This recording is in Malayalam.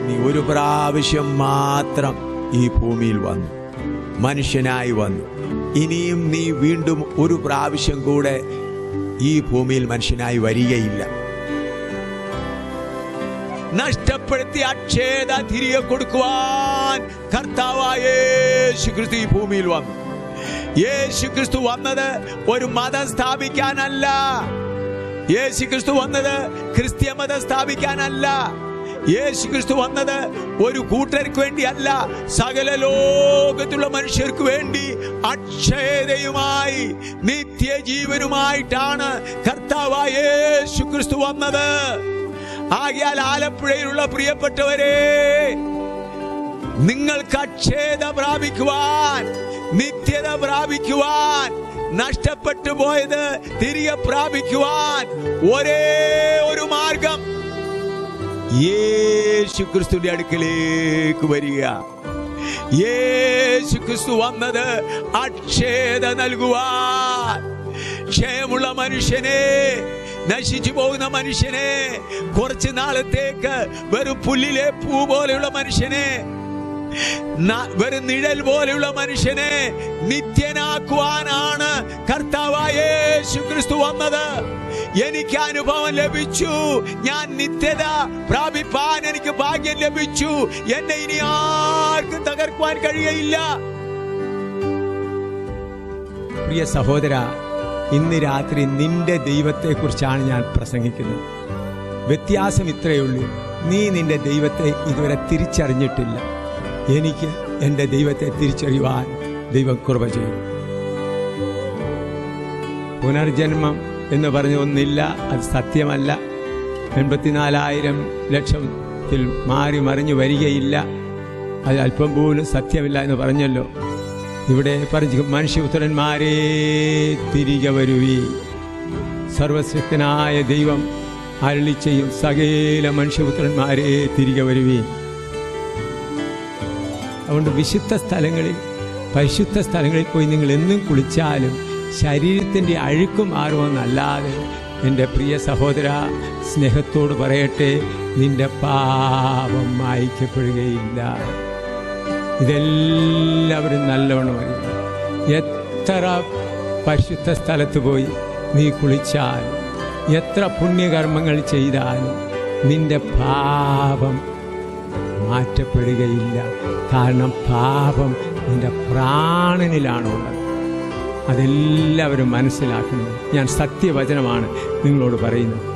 നീ ഒരു പ്രാവശ്യം മാത്രം ഈ ഭൂമിയിൽ വന്നു, മനുഷ്യനായി വന്നു. ഇനിയും നീ വീണ്ടും ഒരു പ്രാവശ്യം കൂടെ ഈ ഭൂമിയിൽ മനുഷ്യനായി വരികയില്ല. നഷ്ടപ്പെടുത്തിയ അക്ഷേത തിരികെ കൊടുക്കുവാൻ കർത്താവായ യേശുക്രിസ്തു ഈ ഭൂമിയിൽ വന്നു. യേശുക്രിസ്തു വന്നത് ഒരു മതം സ്ഥാപിക്കാനല്ല. യേശുക്രിസ്തു വന്നത് ക്രിസ്ത്യ മതം സ്ഥാപിക്കാനല്ല. യേശുക്രിസ്തു വന്നത് ഒരു കൂട്ടർക്ക് വേണ്ടിയല്ല, സകല ലോകത്തുള്ള മനുഷ്യർക്ക് വേണ്ടി അക്ഷയതയുമായി നിത്യജീവനുമായിട്ടാണ് കർത്താവായ യേശുക്രിസ്തു വന്നത്. ആകയാൽ ആലപ്പുഴയിലുള്ള പ്രിയപ്പെട്ടവരെ, നിങ്ങൾക്ക് അക്ഷയത പ്രാപിക്കുവാൻ, നിത്യത പ്രാപിക്കുവാൻ, നഷ്ടപ്പെട്ടു പോയത് തിരികെ പ്രാപിക്കുവാൻ ഒരേ ഒരു മാർഗം യേശുക്രിസ്തുവിന്റെ അടുക്കലേക്ക് വരിക. യേശുക്രിസ്തു വന്നത് അക്ഷയത നൽകുവാൻ. ക്ഷയമുള്ള മനുഷ്യനെ, നശിച്ചു പോകുന്ന മനുഷ്യനെ, കുറച്ച് നാളത്തേക്ക് വെറും പുല്ലിലെ പൂ പോലെയുള്ള മനുഷ്യനെ, വെറും നിഴൽ പോലെയുള്ള മനുഷ്യനെ നിത്യനാക്കുവാനാണ് കർത്താവായ യേശുക്രിസ്തു വന്നത്. എനിക്ക് അനുഭവം ലഭിച്ചു, ഞാൻ നിത്യത പ്രാപിപ്പാൻ എനിക്ക് ഭാഗ്യം ലഭിച്ചു. എന്നെ ഇനി ആർക്കും തകർക്കുവാൻ കഴിയയില്ല. പ്രിയ സഹോദര, ഇന്ന് രാത്രി നിന്റെ ദൈവത്തെക്കുറിച്ചാണ് ഞാൻ പ്രസംഗിക്കുന്നത്. വ്യത്യാസം ഇത്രയേ ഉള്ളൂ, നീ നിന്റെ ദൈവത്തെ ഇതുവരെ തിരിച്ചറിഞ്ഞിട്ടില്ല. എനിക്ക് എൻ്റെ ദൈവത്തെ തിരിച്ചറിയുവാൻ ദൈവം കൃപ ചെയ്യും. പുനർജന്മം എന്ന് പറഞ്ഞ ഒന്നില്ല, അത് സത്യമല്ല. 84,000 ലക്ഷത്തിൽ മാറി മറിഞ്ഞു വരികയില്ല, അത് അല്പം പോലും സത്യമില്ല എന്ന് പറഞ്ഞല്ലോ. ഇവിടെ പറഞ്ഞു, മനുഷ്യപുത്രന്മാരെ തിരികെ വരുവീ. സർവശക്തനായ ദൈവം അരുളി ചെയ്യും, സകല മനുഷ്യപുത്രന്മാരെ തിരികെ വരുവീ. അതുകൊണ്ട് വിശുദ്ധ സ്ഥലങ്ങളിൽ, പരിശുദ്ധ സ്ഥലങ്ങളിൽ പോയി നിങ്ങൾ എന്നും കുളിച്ചാലും ശരീരത്തിൻ്റെ അഴുക്ക് മാറുമെന്നല്ലാതെ, എൻ്റെ പ്രിയ സഹോദര, സ്നേഹത്തോട് പറയട്ടെ, നിന്റെ പാപം മായ്ക്കപ്പെടുകയില്ല. ഇതെല്ലാവരും നല്ലവണ്ണം അറിയും. എത്ര പരിശുദ്ധ സ്ഥലത്ത് പോയി നീ കുളിച്ചാൽ, എത്ര പുണ്യകർമ്മങ്ങൾ ചെയ്താലും നിന്റെ പാപം മാറ്റപ്പെടുകയില്ല. കാരണം പാപം നിന്റെ പ്രാണനിലാണുള്ളത്. അതെല്ലാവരും മനസ്സിലാക്കുന്നത്. ഞാൻ സത്യവചനമാണ് നിങ്ങളോട് പറയുന്നത്.